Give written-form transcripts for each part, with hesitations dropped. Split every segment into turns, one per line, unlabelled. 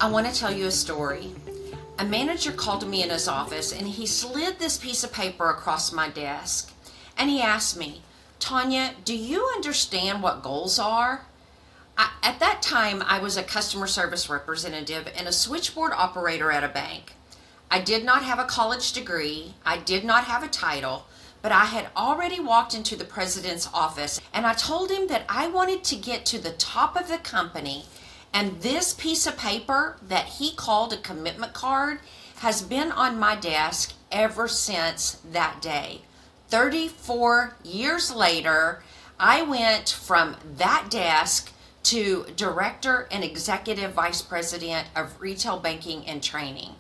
I want to tell you a story. A manager called me in his office and he slid this piece of paper across my desk and he asked me, Tonya, do you understand what goals are? At that time, I was a customer service representative and a switchboard operator at a bank. I did not have a college degree, I did not have a title, but I had already walked into the president's office and I told him that I wanted to get to the top of the company, and this piece of paper that he called a commitment card has been on my desk ever since that day. 34 years later, I went from that desk to Director and Executive Vice President of Retail Banking and Training.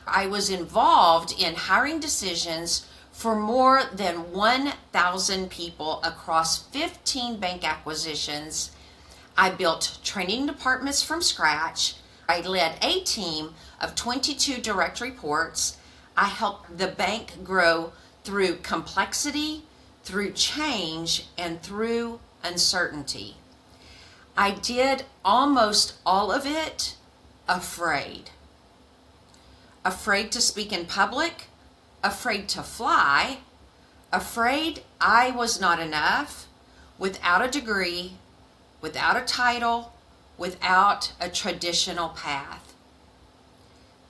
I was involved in hiring decisions for more than 1,000 people across 15 bank acquisitions. I built training departments from scratch. I led a team of 22 direct reports. I helped the bank grow through complexity, through change, and through uncertainty. I did almost all of it afraid. Afraid to speak in public, afraid to fly, afraid I was not enough, without a degree, without a title, without a traditional path.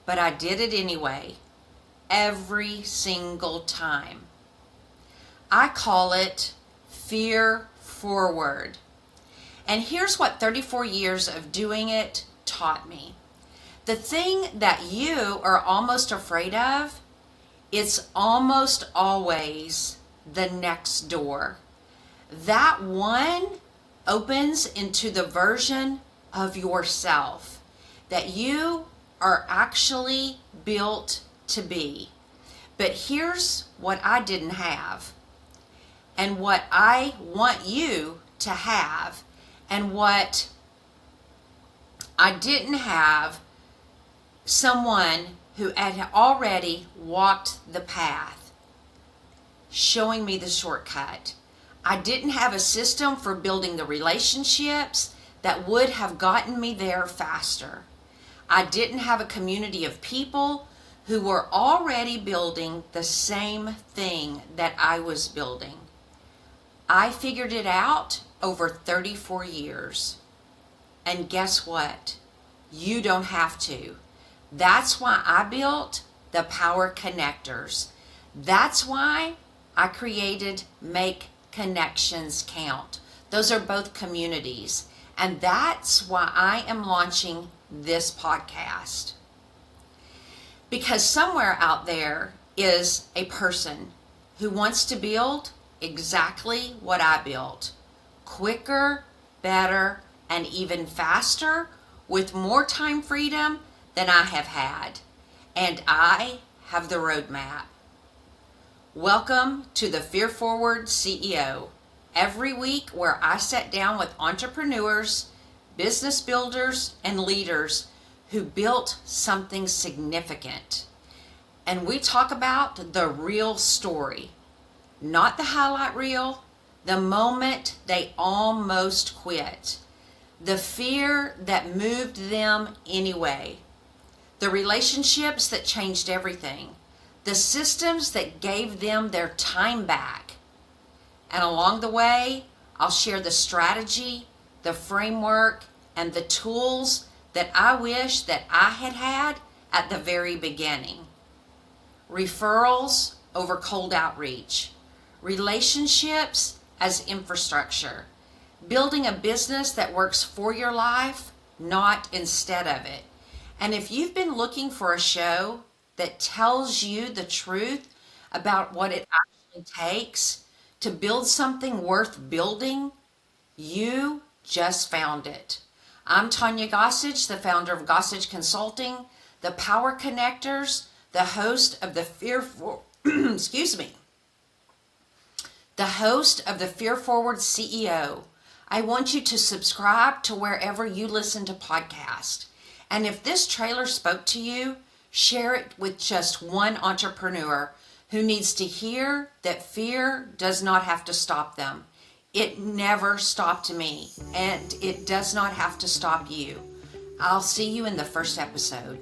But I did it anyway, every single time. I call it fear forward. And here's what 34 years of doing it taught me. The thing that you are almost afraid of, it's almost always the next door. That one opens into the version of yourself that you are actually built to be. But here's what I didn't have, and what I want you to have, and what I didn't have: someone who had already walked the path, showing me the shortcut. I didn't have a system for building the relationships that would have gotten me there faster. I didn't have a community of people who were already building the same thing that I was building. I figured it out over 34 years. And guess what? You don't have to. That's why I built the Power Connectors. That's why I created Make Connections Count. Those are both communities. And that's why I am launching this podcast. Because somewhere out there is a person who wants to build exactly what I built. Quicker, better, and even faster, with more time freedom than I have had. And I have the roadmap. Welcome to the Fear Forward CEO. Every week where I sit down with entrepreneurs, business builders, and leaders who built something significant. And we talk about the real story, not the highlight reel, the moment they almost quit, the fear that moved them anyway, the relationships that changed everything, the systems that gave them their time back. And along the way, I'll share the strategy, the framework, and the tools that I wish that I had had at the very beginning. Referrals over cold outreach, relationships as infrastructure, building a business that works for your life, not instead of it. And if you've been looking for a show that tells you the truth about what it actually takes to build something worth building, you just found it. I'm Tonya Gossage, the founder of Gossage Consulting, the Power Connectors, the host of the the host of the Fear Forward CEO. I want you to subscribe to wherever you listen to podcasts. And if this trailer spoke to you, share it with just one entrepreneur who needs to hear that fear does not have to stop them. It never stopped me, and it does not have to stop you. I'll see you in the first episode.